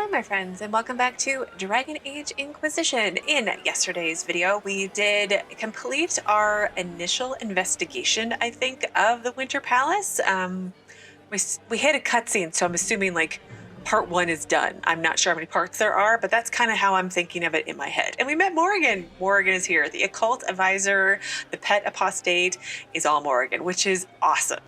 Hello my friends and welcome back to Dragon Age Inquisition. In yesterday's video we did complete our initial investigation, I think, of the Winter Palace. We hit a cutscene, so I'm assuming like part 1 is done. I'm not sure how many parts there are, but that's kind of how I'm thinking of it in my head. And we met Morrigan. Morrigan is here. The occult advisor, the pet apostate is all Morrigan, which is awesome.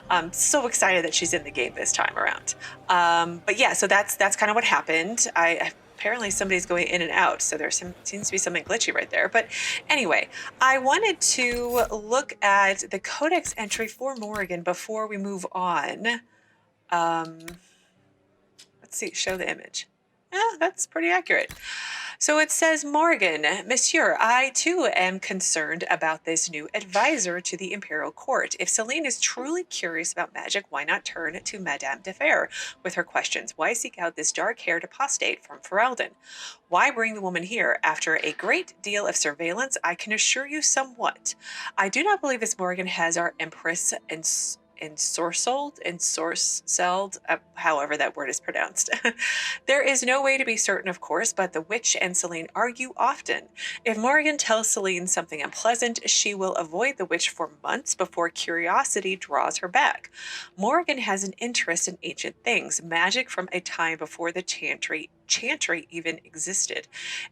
I'm so excited that she's in the game this time around. But yeah, so that's kind of what happened. Apparently somebody's going in and out, so there seems to be something glitchy right there. But anyway, I wanted to look at the Codex entry for Morrigan before we move on. Let's see, show the image. Yeah, that's pretty accurate. So it says, Morrigan, Monsieur, I too am concerned about this new advisor to the Imperial Court. If Celene is truly curious about magic, why not turn to Madame de Fer with her questions? Why seek out this dark-haired apostate from Ferelden? Why bring the woman here? After a great deal of surveillance, I can assure you somewhat. I do not believe this Morrigan has our Empress ensorcelled, however that word is pronounced. There is no way to be certain, of course, but the witch and Celene argue often. If Morrigan tells Celene something unpleasant, she will avoid the witch for months before curiosity draws her back. Morrigan has an interest in ancient things, magic from a time before the chantry even existed,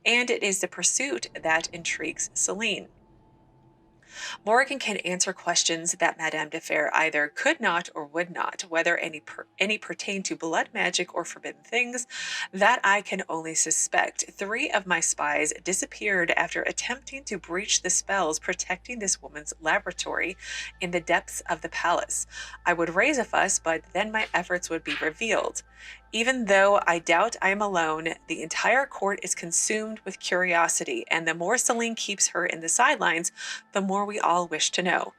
and it is the pursuit that intrigues Celene. Morrigan can answer questions that Madame de Fer either could not or would not, whether any pertain to blood magic or forbidden things, that I can only suspect. 3 of my spies disappeared after attempting to breach the spells protecting this woman's laboratory in the depths of the palace. I would raise a fuss, but then my efforts would be revealed. Even though I doubt I am alone, the entire court is consumed with curiosity, and the more Celene keeps her in the sidelines, the more we all wish to know.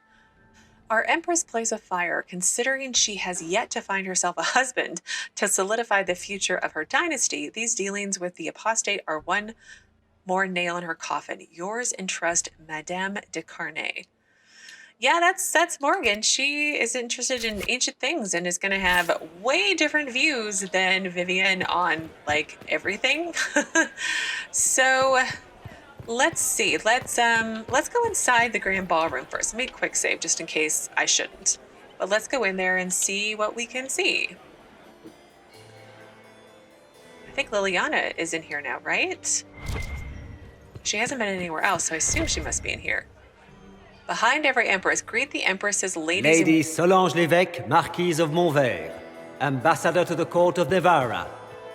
Our Empress plays with fire, considering she has yet to find herself a husband to solidify the future of her dynasty. These dealings with the apostate are one more nail in her coffin. Yours in trust, Madame de Carnay. Yeah, that's Morrigan. She is interested in ancient things and is going to have way different views than Vivienne on, like, everything. So let's see. Let's go inside the grand ballroom first. Let me quick save just in case I shouldn't. But let's go in there and see what we can see. I think Leliana is in here now, right? She hasn't been anywhere else, so I assume she must be in here. Behind every Empress, greet the Empress's ladies. Lady Solange Lévesque, Marquise of Montvert, Ambassador to the Court of Navarra.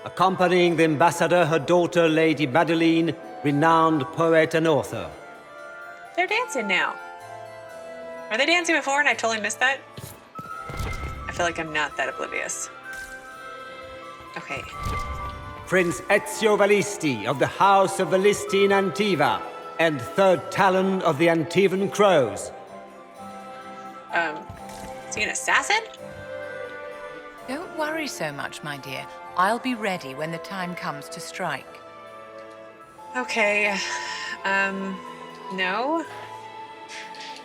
Accompanying the Ambassador, her daughter, Lady Madeleine, renowned poet and author. They're dancing now. Were they dancing before and I totally missed that? I feel like I'm not that oblivious. Okay. Prince Ezio Valisti of the House of Valisti in Antiva, and 3rd Talon of the Antivan Crows. Is he an assassin? Don't worry so much, my dear. I'll be ready when the time comes to strike. Okay, no.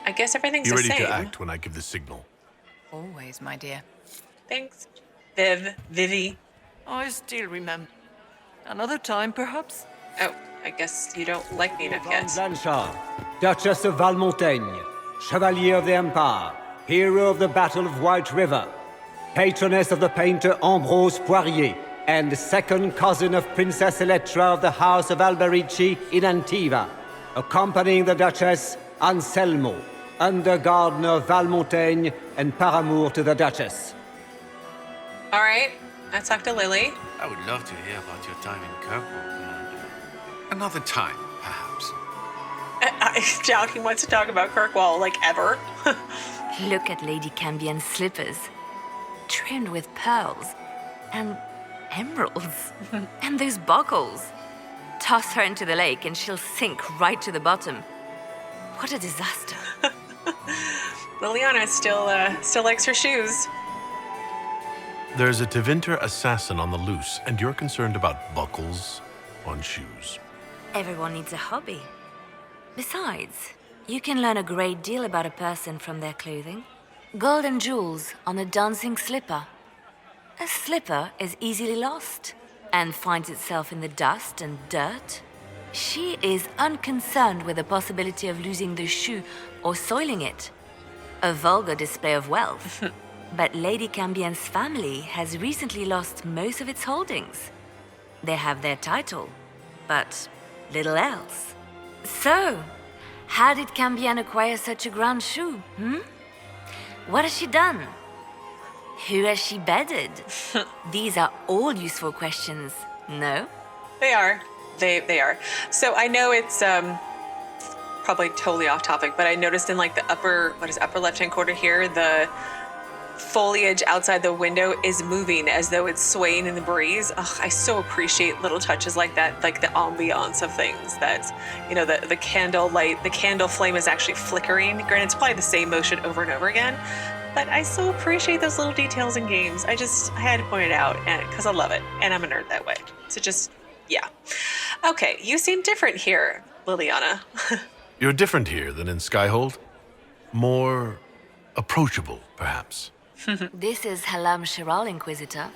I guess everything's the same. Be ready to act when I give the signal. Always, my dear. Thanks, Vivi. I still remember. Another time, perhaps? Oh, I guess you don't like me enough yet. Blanchard, Duchess of Valmont, Chevalier of the Empire, hero of the Battle of White River, patroness of the painter Ambrose Poirier, and second cousin of Princess Elettra of the House of Alberici in Antiva, accompanying the Duchess, Anselmo, under-gardener of Valmontaigne and paramour to the Duchess. All right, let's talk to Lily. I would love to hear about your time in Kirkwall, Commander. Another time, perhaps. I doubt he wants to talk about Kirkwall, like, ever. Look at Lady Cambien's slippers, trimmed with pearls and emeralds. And those buckles. Toss her into the lake and she'll sink right to the bottom. What a disaster. Leliana still likes her shoes. There's a Tevinter assassin on the loose, and you're concerned about buckles on shoes. Everyone needs a hobby. Besides, you can learn a great deal about a person from their clothing. Gold and jewels on a dancing slipper. A slipper is easily lost. and finds itself in the dust and dirt. She is unconcerned with the possibility of losing the shoe or soiling it. A vulgar display of wealth. But Lady Cambien's family has recently lost most of its holdings. They have their title, but little else. So, how did Cambien acquire such a grand shoe, What has she done? Who has she bedded? These are all useful questions, no? They are. They are. So I know it's probably totally off topic, but I noticed in like the upper left-hand corner here, the foliage outside the window is moving as though it's swaying in the breeze. Ugh, I so appreciate little touches like that, like the ambiance of things. That, you know, the candle light, the candle flame is actually flickering. Granted, it's probably the same motion over and over again, but I so appreciate those little details in games. I had to point it out because I love it, and I'm a nerd that way. So just, yeah. Okay, you seem different here, Leliana. You're different here than in Skyhold. More approachable, perhaps. This is Halam Shiral, Inquisitor.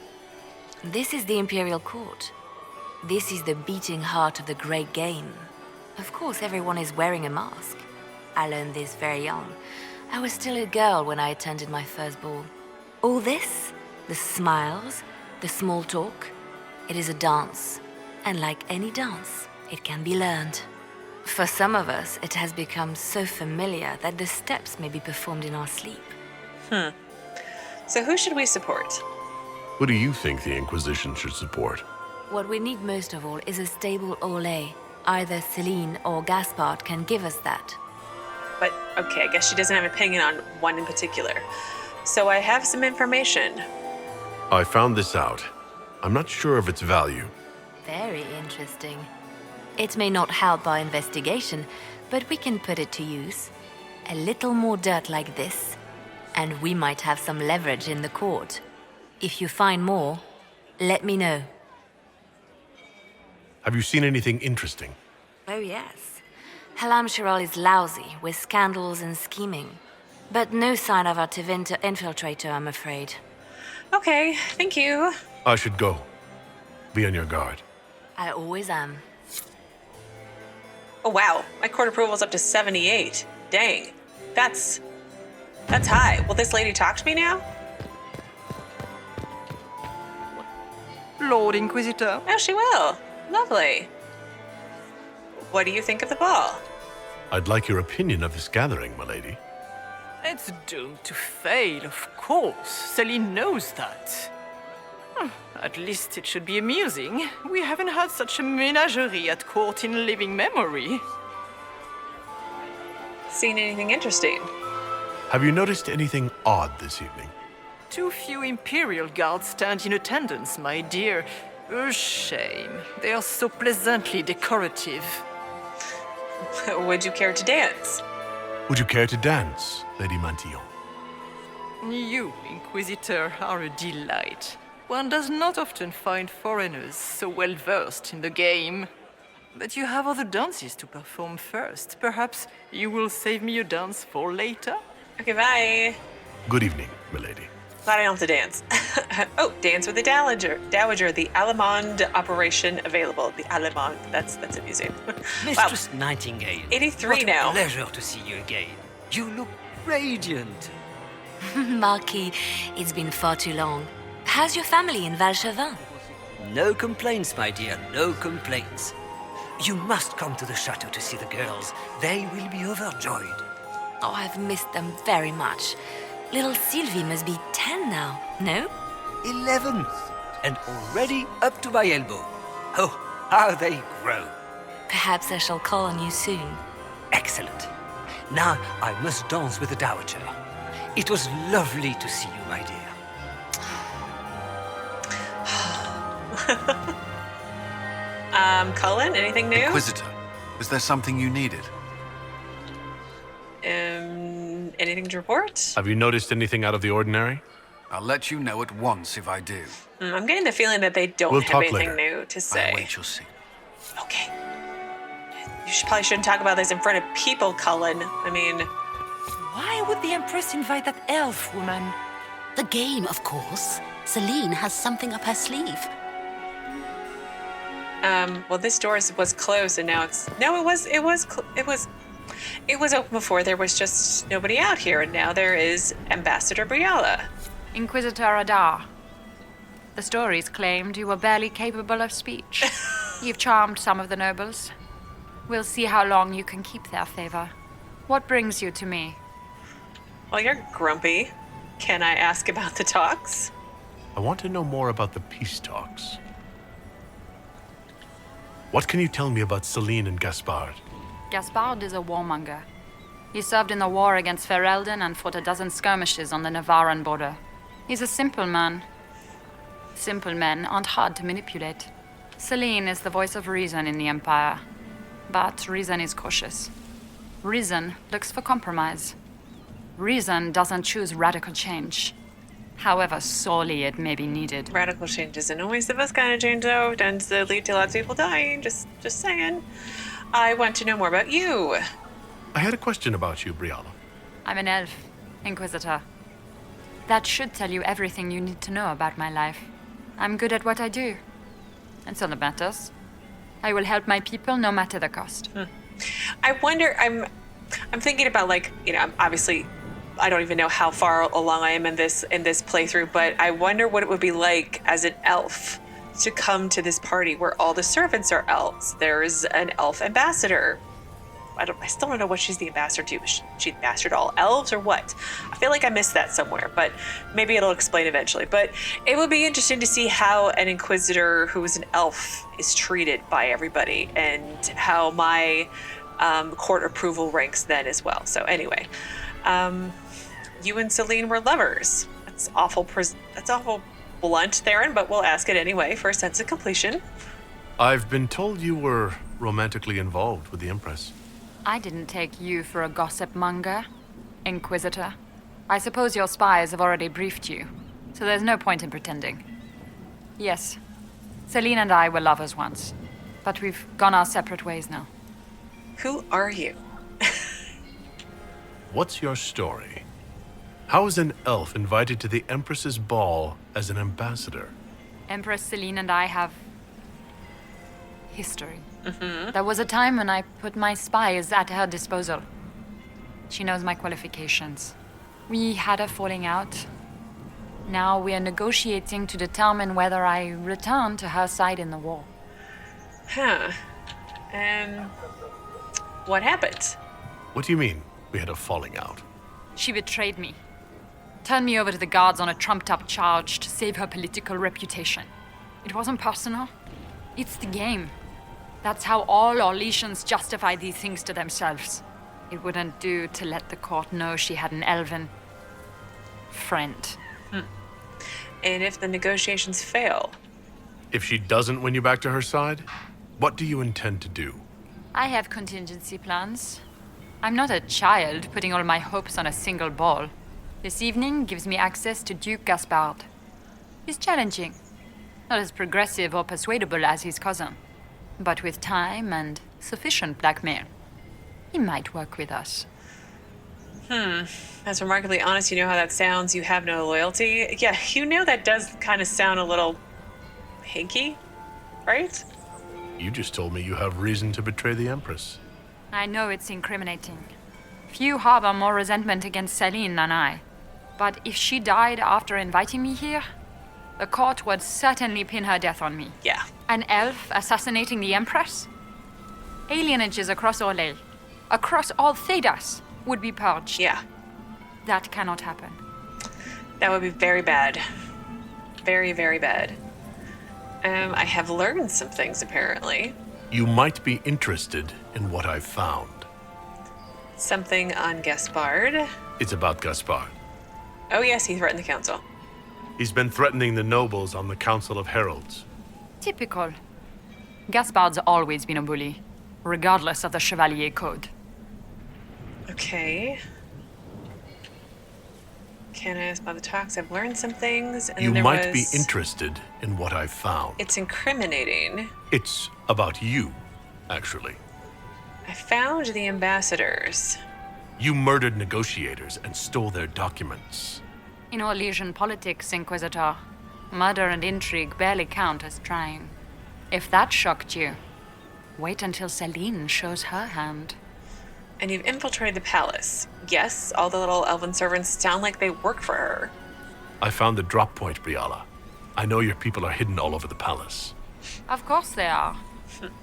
This is the Imperial Court. This is the beating heart of the Great Game. Of course, everyone is wearing a mask. I learned this very young. I was still a girl when I attended my first ball. All this, the smiles, the small talk, it is a dance. And like any dance, it can be learned. For some of us, it has become so familiar that the steps may be performed in our sleep. So who should we support? Who do you think the Inquisition should support? What we need most of all is a stable Orlais. Either Celene or Gaspard can give us that. But okay, I guess she doesn't have an opinion on one in particular. So I have some information. I found this out. I'm not sure of its value. Very interesting. It may not help our investigation, but we can put it to use. A little more dirt like this, and we might have some leverage in the court. If you find more, let me know. Have you seen anything interesting? Oh yes. Halam Shiral is lousy with scandals and scheming. But no sign of our Tevinter infiltrator, I'm afraid. Okay, thank you. I should go. Be on your guard. I always am. Oh wow, my court approval's up to 78. Dang, that's high. Will this lady talk to me now? Lord Inquisitor. Oh, she will. Lovely. What do you think of the ball? I'd like your opinion of this gathering, my lady. It's doomed to fail, of course. Celene knows that. At least it should be amusing. We haven't had such a menagerie at court in living memory. Seen anything interesting? Have you noticed anything odd this evening? Too few Imperial guards stand in attendance, my dear. A shame. They are so pleasantly decorative. Would you care to dance? Would you care to dance, Lady Mantillon? You, Inquisitor, are a delight. One does not often find foreigners so well versed in the game. But you have other dances to perform first. Perhaps you will save me a dance for later? Okay, bye. Good evening, milady. Glad I don't have to dance. Oh, dance with the Dowager, the Allemande operation available. The Allemande, that's amusing. Mistress Nightingale. 83 what now. A pleasure to see you again. You look radiant. Marquis, it's been far too long. How's your family in Valchevin? No complaints, my dear, no complaints. You must come to the chateau to see the girls. They will be overjoyed. Oh, I've missed them very much. Little Sylvie must be 10 now, no? 11, and already up to my elbow. Oh, how they grow. Perhaps I shall call on you soon. Excellent. Now I must dance with the Dowager. It was lovely to see you, my dear. Cullen, anything new? Inquisitor, was there something you needed? Anything to report? Have you noticed anything out of the ordinary? I'll let you know at once if I do. I'm getting the feeling that they don't We'll have talk anything later. new to say. I'll wait, you'll see. Okay. Probably shouldn't talk about this in front of people, Cullen. I mean, Why would the Empress invite that elf woman? The game, of course. Celene has something up her sleeve. Well, this door was closed, and now it's no. It was open before. There was just nobody out here, and now there is Ambassador Briala. Inquisitor Adar. The stories claimed you were barely capable of speech. You've charmed some of the nobles. We'll see how long you can keep their favor. What brings you to me? Well, you're grumpy. Can I ask about the talks? I want to know more about the peace talks. What can you tell me about Celene and Gaspard? Gaspard is a warmonger. He served in the war against Ferelden and fought a dozen skirmishes on the Navarran border. He's a simple man. Simple men aren't hard to manipulate. Celene is the voice of reason in the Empire. But reason is cautious. Reason looks for compromise. Reason doesn't choose radical change, however sorely it may be needed. Radical change isn't always the best kind of change, though. Tends to lead to lots of people dying. Just saying. I want to know more about you. I had a question about you, Briala. I'm an elf, Inquisitor. That should tell you everything you need to know about my life. I'm good at what I do. That's all that matters. I will help my people no matter the cost. I wonder, I'm thinking about, like, you know, obviously I don't even know how far along I am in this playthrough, but I wonder what it would be like as an elf to come to this party where all the servants are elves. There's an elf ambassador. I still don't know what she's the ambassador to. Is she the ambassador to all elves or what? I feel like I missed that somewhere, but maybe it'll explain eventually. But it would be interesting to see how an inquisitor who is an elf is treated by everybody, and how my court approval ranks then as well. So anyway, you and Celene were lovers. That's awful blunt, Theron, but we'll ask it anyway for a sense of completion. I've been told you were romantically involved with the Empress. I didn't take you for a gossipmonger, Inquisitor. I suppose your spies have already briefed you, so there's no point in pretending. Yes, Celene and I were lovers once, but we've gone our separate ways now. Who are you? What's your story? How is an elf invited to the Empress's ball as an ambassador? Empress Celene and I have history. There was a time when I put my spies at her disposal. She knows my qualifications. We had a falling out. Now we are negotiating to determine whether I return to her side in the war. Huh. What happened? What do you mean, we had a falling out? She betrayed me. Turned me over to the guards on a trumped-up charge to save her political reputation. It wasn't personal. It's the game. That's how all Orlesians justify these things to themselves. It wouldn't do to let the court know she had an elven friend. And if the negotiations fail? If she doesn't win you back to her side, what do you intend to do? I have contingency plans. I'm not a child putting all my hopes on a single ball. This evening gives me access to Duke Gaspard. He's challenging. Not as progressive or persuadable as his cousin. But with time and sufficient blackmail, he might work with us. That's remarkably honest. You know how that sounds. You have no loyalty. Yeah, you know that does kind of sound a little hinky, right? You just told me you have reason to betray the Empress. I know it's incriminating. Few harbor more resentment against Celene than I. But if she died after inviting me here, the court would certainly pin her death on me. Yeah. An elf assassinating the Empress? Alienages across Orlais, across all Thedas, would be purged. Yeah. That cannot happen. That would be very bad. Very, very bad. I have learned some things, apparently. You might be interested in what I've found. Something on Gaspard. It's about Gaspard. Oh yes, he threatened the council. He's been threatening the nobles on the Council of Heralds. Typical. Gaspard's always been a bully, regardless of the Chevalier Code. Okay. Can I ask about the talks? I've learned some things. And You then there might was... be interested in what I've found. It's incriminating. It's about you, actually. I found the ambassadors. You murdered negotiators and stole their documents. In Orlesian politics, Inquisitor, murder and intrigue barely count as trying. If that shocked you, wait until Celene shows her hand. And you've infiltrated the palace. Yes, all the little elven servants sound like they work for her. I found the drop point, Briala. I know your people are hidden all over the palace. Of course they are.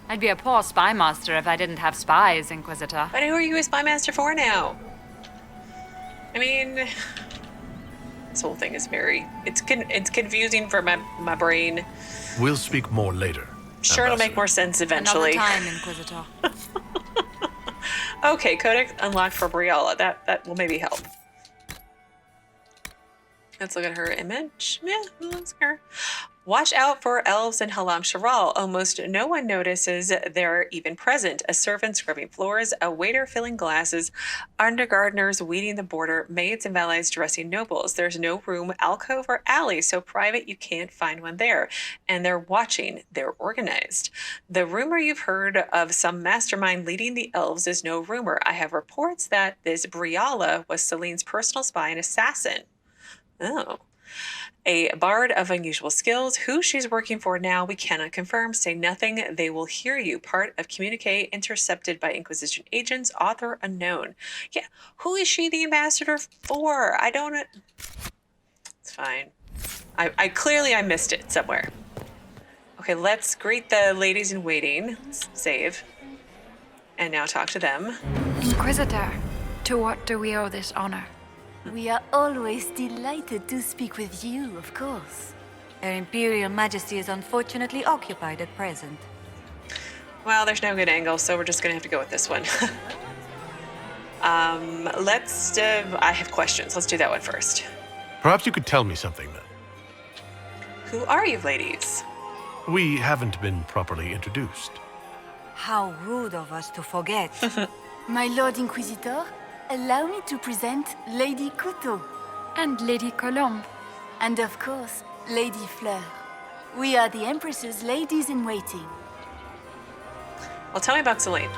I'd be a poor spy master if I didn't have spies, Inquisitor. But who are you a spy master for now? I mean, this whole thing is it's confusing for my brain. We'll speak more later. Sure, it'll make more sense eventually. Another time, Inquisitor. Okay, Codex unlocked for Briala. That will maybe help. Let's look at her image. Yeah, looks like her. Watch out for elves in Halam Sharal. Almost no one notices they're even present. A servant scrubbing floors, a waiter filling glasses, undergardeners weeding the border, maids and valets dressing nobles. There's no room, alcove, or alley so private you can't find one there. And they're watching. They're organized. The rumor you've heard of some mastermind leading the elves is no rumor. I have reports that this Briala was Celene's personal spy and assassin. Oh. A bard of unusual skills. Who she's working for now, we cannot confirm. Say nothing. They will hear you. Part of communique intercepted by Inquisition agents. Author unknown. Yeah. Who is she the ambassador for? I don't... It's fine. I clearly missed it somewhere. Okay, let's greet the ladies in waiting. Let's save. And now talk to them. Inquisitor, to what do we owe this honor? We are always delighted to speak with you, of course. Her Imperial Majesty is unfortunately occupied at present. Well, there's no good angle, so we're just gonna have to go with this one. I have questions. Let's do that one first. Perhaps you could tell me something then. Who are you, ladies? We haven't been properly introduced. How rude of us to forget. My Lord Inquisitor, allow me to present Lady Couteau. And Lady Colombe. And of course, Lady Fleur. We are the Empress's ladies-in-waiting. Well, tell me about Celene.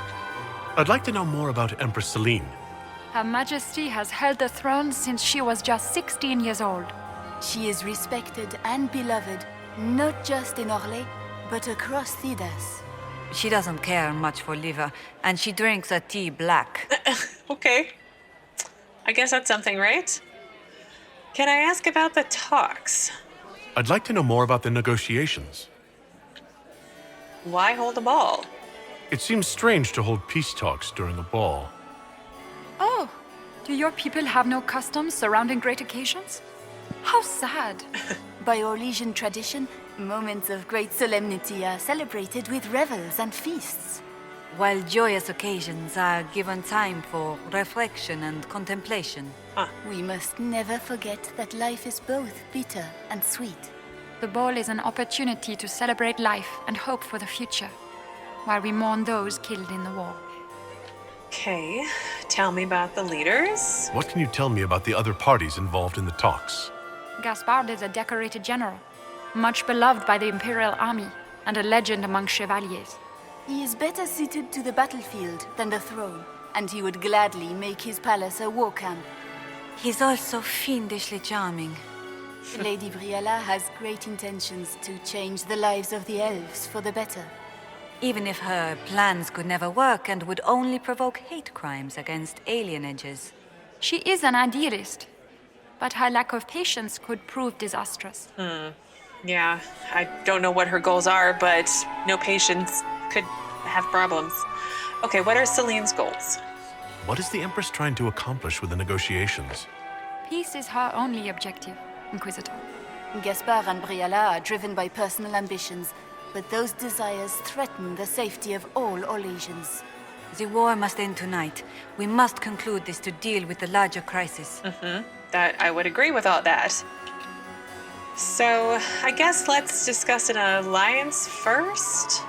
I'd like to know more about Empress Celene. Her Majesty has held the throne since she was just 16 years old. She is respected and beloved, not just in Orlais, but across Thedas. She doesn't care much for liver, and she drinks her tea black. Okay. I guess that's something, right? Can I ask about the talks? I'd like to know more about the negotiations. Why hold a ball? It seems strange to hold peace talks during a ball. Oh, do your people have no customs surrounding great occasions? How sad. By Orlesian tradition, moments of great solemnity are celebrated with revels and feasts. While joyous occasions are given time for reflection and contemplation. We must never forget that life is both bitter and sweet. The ball is an opportunity to celebrate life and hope for the future, while we mourn those killed in the war. Okay, tell me about the leaders. What can you tell me about the other parties involved in the talks? Gaspard is a decorated general, much beloved by the Imperial army, and a legend among chevaliers. He is better suited to the battlefield than the throne, and he would gladly make his palace a war camp. He's also fiendishly charming. Lady Briala has great intentions to change the lives of the elves for the better. Even if her plans could never work and would only provoke hate crimes against alienages. She is an idealist, but her lack of patience could prove disastrous. Yeah, I don't know what her goals are, but no patience could have problems. Okay, what are Celene's goals? What is the Empress trying to accomplish with the negotiations? Peace is her only objective, Inquisitor. Gaspard and Briala are driven by personal ambitions, but those desires threaten the safety of all Orlesians. The war must end tonight. We must conclude this to deal with the larger crisis. That I would agree with all that. So, I guess let's discuss an alliance first.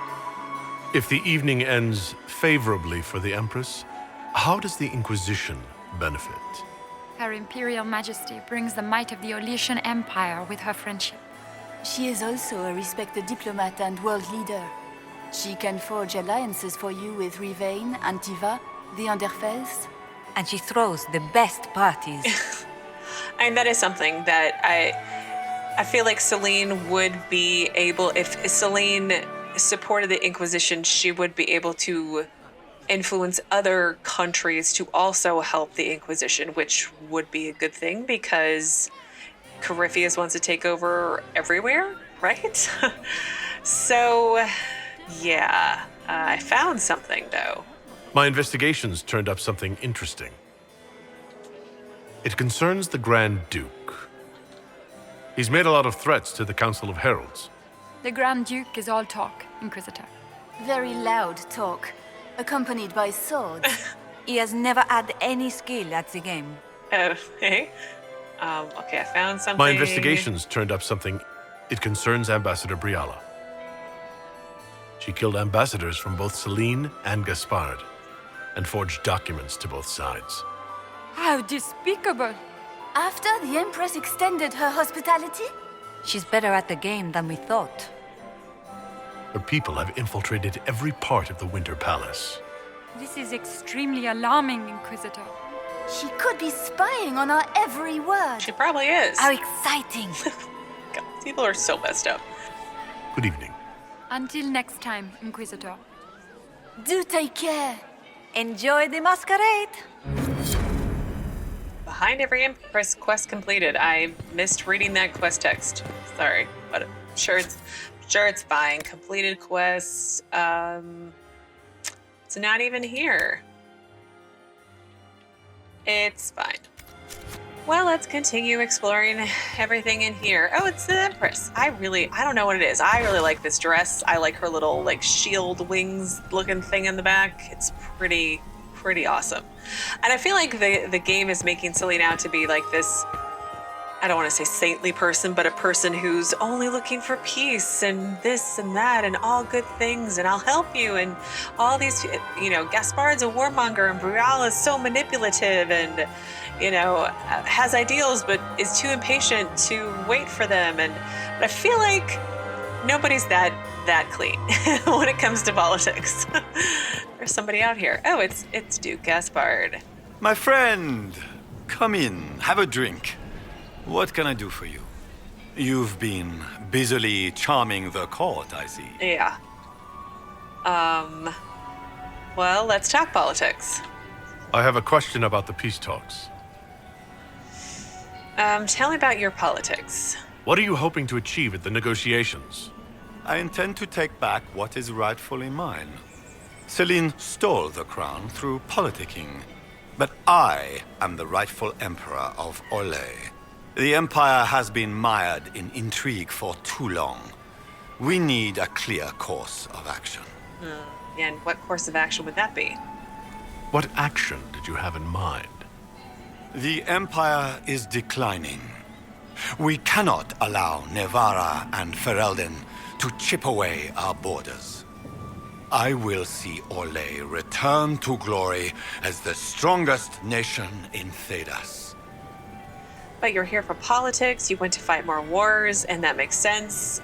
If the evening ends favorably for the Empress, how does the Inquisition benefit? Her Imperial Majesty brings the might of the Orlesian Empire with her friendship. She is also a respected diplomat and world leader. She can forge alliances for you with Rivain, Antiva, the Underfels. And she throws the best parties. And that is something that I feel like Celene would be able, if Celene supported the Inquisition, she would be able to influence other countries to also help the Inquisition, which would be a good thing because Corypheus wants to take over everywhere, right? So, yeah, I found something though. My investigations turned up something interesting. It concerns the Grand Duke. He's made a lot of threats to the Council of Heralds. The Grand Duke is all talk, Inquisitor. Very loud talk, accompanied by swords. He has never had any skill at the game. Hey. Okay, I found something. My investigations turned up something. It concerns Ambassador Briala. She killed ambassadors from both Celene and Gaspard, and forged documents to both sides. How despicable! After the Empress extended her hospitality? She's better at the game than we thought. Her people have infiltrated every part of the Winter Palace. This is extremely alarming, Inquisitor. She could be spying on our every word. She probably is. How exciting! God, people are so messed up. Good evening. Until next time, Inquisitor. Do take care. Enjoy the masquerade! Behind every Empress quest completed. I missed reading that quest text. Sorry, but I'm sure it's fine. Completed quests. It's not even here. It's fine. Well, let's continue exploring everything in here. Oh, it's the Empress. I don't know what it is. I really like this dress. I like her little like shield wings looking thing in the back. It's pretty awesome. And I feel like the game is making Celene out to be like this, I don't want to say saintly person, but a person who's only looking for peace and this and that and all good things and I'll help you and all these, Gaspard's a warmonger and Briala is so manipulative and, has ideals but is too impatient to wait for them. But I feel like nobody's that clean when it comes to politics. There's somebody out here. Oh, it's Duke Gaspard. My friend, come in, have a drink. What can I do for you? You've been busily charming the court, I see. Yeah. Well, let's talk politics. I have a question about the peace talks. Tell me about your politics. What are you hoping to achieve at the negotiations? I intend to take back what is rightfully mine. Celene stole the crown through politicking, but I am the rightful emperor of Orlesian. The Empire has been mired in intrigue for too long. We need a clear course of action. And what course of action would that be? What action did you have in mind? The Empire is declining. We cannot allow Nevarra and Ferelden to chip away our borders. I will see Orlesian return to glory as the strongest nation in Thedas. But you're here for politics, you went to fight more wars, and that makes sense.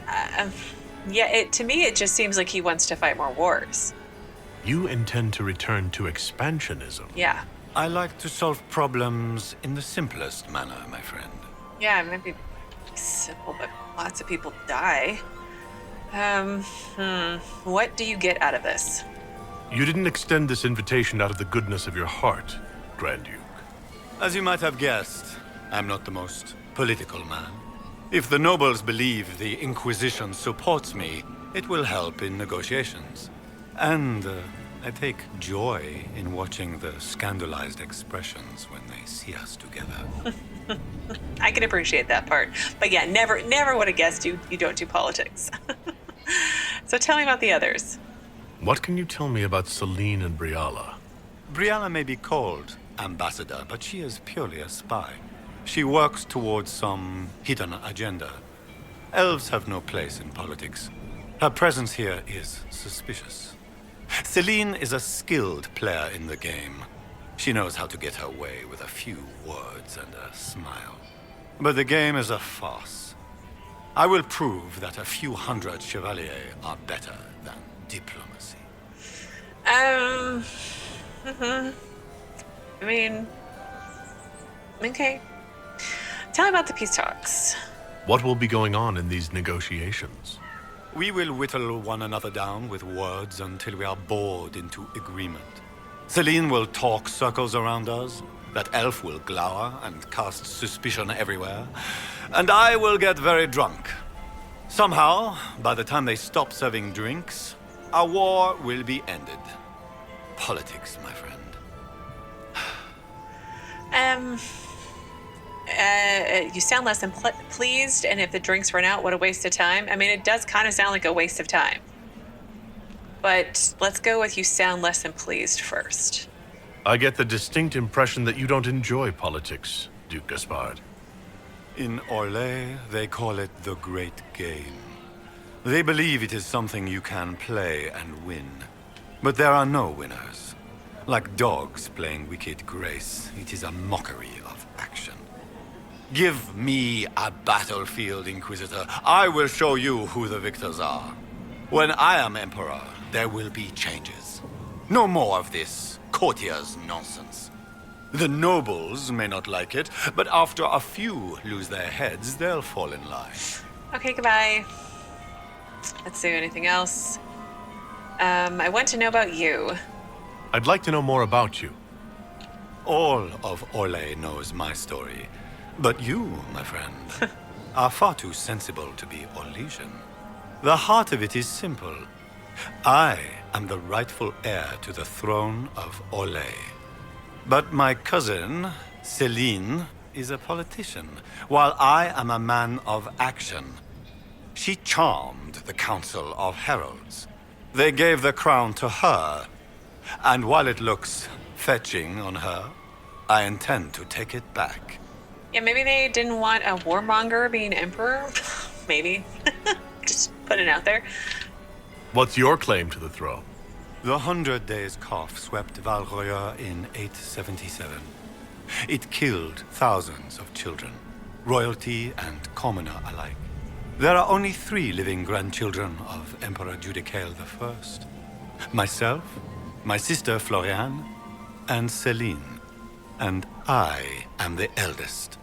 To me, it just seems like he wants to fight more wars. You intend to return to expansionism? Yeah. I like to solve problems in the simplest manner, my friend. Yeah, it might be simple, but lots of people die. What do you get out of this? You didn't extend this invitation out of the goodness of your heart, Grand Duke. As you might have guessed, I'm not the most political man. If the nobles believe the Inquisition supports me, it will help in negotiations. And I take joy in watching the scandalized expressions when they see us together. I can appreciate that part. But yeah, never would have guessed you don't do politics. So tell me about the others. What can you tell me about Celene and Briala? Briala may be called ambassador, but she is purely a spy. She works towards some hidden agenda. Elves have no place in politics. Her presence here is suspicious. Celene is a skilled player in the game. She knows how to get her way with a few words and a smile. But the game is a farce. I will prove that a few hundred chevaliers are better than diplomacy. Okay. Tell me about the peace talks. What will be going on in these negotiations? We will whittle one another down with words until we are bored into agreement. Celene will talk circles around us, that elf will glower and cast suspicion everywhere, and I will get very drunk. Somehow, by the time they stop serving drinks, our war will be ended. Politics, my friend. You sound less than pleased, and if the drinks run out, what a waste of time. I mean, it does kind of sound like a waste of time. But let's go with you sound less than pleased first. I get the distinct impression that you don't enjoy politics, Duke Gaspard. In Orlais, they call it the Great Game. They believe it is something you can play and win. But there are no winners. Like dogs playing wicked grace, it is a mockery of action. Give me a battlefield, Inquisitor. I will show you who the victors are. When I am Emperor, there will be changes. No more of this courtiers' nonsense. The nobles may not like it, but after a few lose their heads, they'll fall in line. Okay, goodbye. Let's see, anything else? I want to know about you. I'd like to know more about you. All of Orlais knows my story. But you, my friend, are far too sensible to be Orlesian. The heart of it is simple. I am the rightful heir to the throne of Orlais. But my cousin, Celene, is a politician, while I am a man of action. She charmed the Council of Heralds. They gave the crown to her, and while it looks fetching on her, I intend to take it back. Yeah, maybe they didn't want a warmonger being emperor. Maybe. Just putting it out there. What's your claim to the throne? The 100 Days Cough swept Valroya in 877. It killed thousands of children, royalty and commoner alike. There are only 3 living grandchildren of Emperor Judicael I. Myself, my sister Floriane, and Celene. And I am the eldest.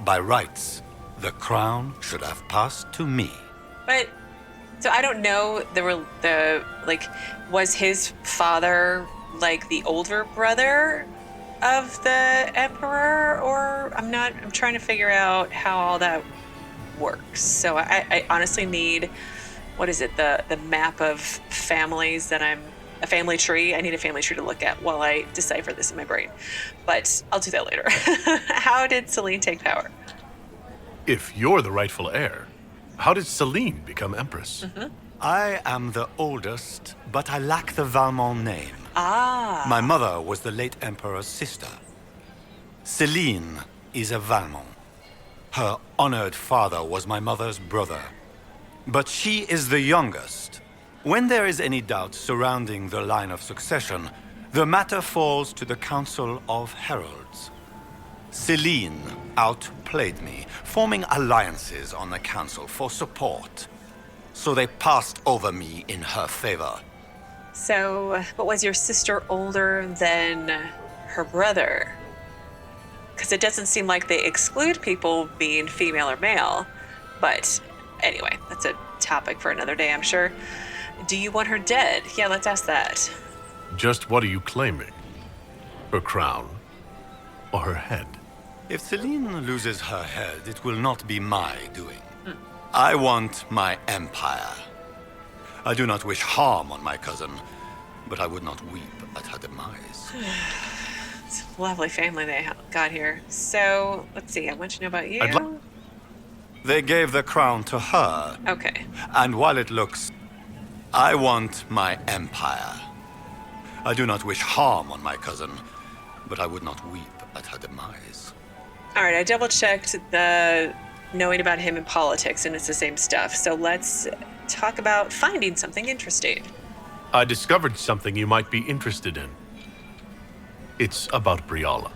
By rights, the crown should have passed to me. But, so I don't know, was his father, like, the older brother of the emperor? Or, I'm trying to figure out how all that works. So I honestly need, what is it, the map of families that a family tree. I need a family tree to look at while I decipher this in my brain. But I'll do that later. How did Celene take power? If you're the rightful heir, how did Celene become Empress? Mm-hmm. I am the oldest, but I lack the Valmont name. Ah. My mother was the late Emperor's sister. Celene is a Valmont. Her honored father was my mother's brother. But she is the youngest. When there is any doubt surrounding the line of succession, the matter falls to the Council of Heralds. Celene outplayed me, forming alliances on the Council for support. So they passed over me in her favor. So, but was your sister older than her brother? Because it doesn't seem like they exclude people being female or male. But anyway, that's a topic for another day, I'm sure. Do you want her dead? Yeah, let's ask that. Just what are you claiming? Her crown? Or her head? If Celene loses her head, it will not be my doing. I want my empire. I do not wish harm on my cousin, but I would not weep at her demise. It's a lovely family they got here. So, let's see, I want to know about you. They gave the crown to her. Okay. And while it looks... I want my empire. I do not wish harm on my cousin, but I would not weep at her demise. All right, I double-checked the knowing about him in politics, and it's the same stuff. So let's talk about finding something interesting. I discovered something you might be interested in. It's about Briala.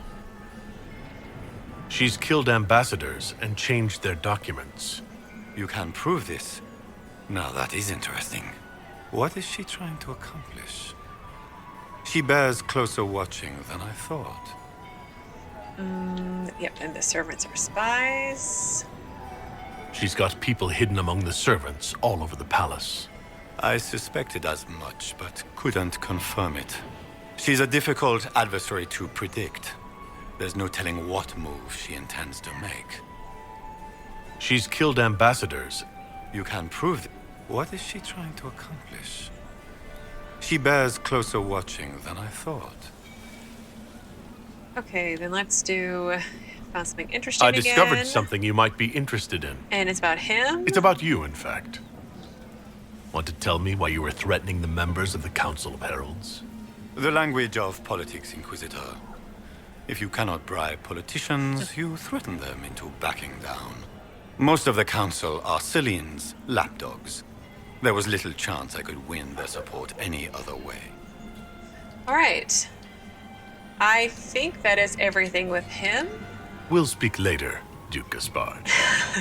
She's killed ambassadors and changed their documents. You can prove this? Now that is interesting. What is she trying to accomplish? She bears closer watching than I thought. Yep, and the servants are spies. She's got people hidden among the servants all over the palace. I suspected as much, but couldn't confirm it. She's a difficult adversary to predict. There's no telling what move she intends to make. She's killed ambassadors. You can prove it. What is she trying to accomplish? She bears closer watching than I thought. Okay, then let's do... Found something interesting I discovered again. something you might be interested in. And it's about him? It's about you, in fact. Want to tell me why you were threatening the members of the Council of Heralds? The language of politics, Inquisitor. If you cannot bribe politicians, you threaten them into backing down. Most of the Council are Celene's lapdogs. There was little chance I could win their support any other way. All right. I think that is everything with him. We'll speak later, Duke Gaspard.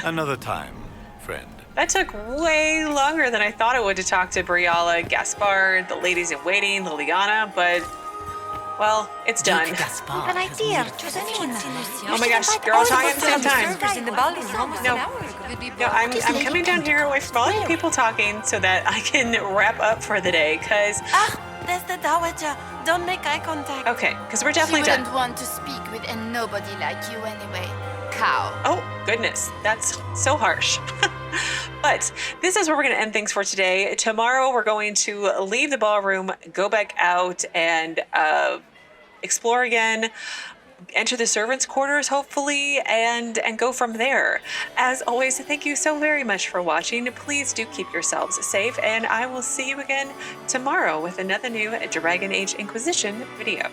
Another time, friend. That took way longer than I thought it would to talk to Briala, Gaspard, the ladies in waiting, Leliana, but, well, it's done. An idea. Does anyone Oh my gosh, you're all talking at the same time. in the balcony for almost No. an hour ago. No, I'm coming down here away from all you people talking so that I can wrap up for the day, because... Ah, there's the Dowager. Don't make eye contact. Okay, because we're definitely She done. wouldn't want to speak with a nobody like you anyway. Cow. Oh, goodness. That's so harsh. But this is where we're going to end things for today. Tomorrow, we're going to leave the ballroom, go back out, and explore again, enter the servants' quarters, hopefully, and go from there. As always, thank you so very much for watching. Please do keep yourselves safe, and I will see you again tomorrow with another new Dragon Age Inquisition video.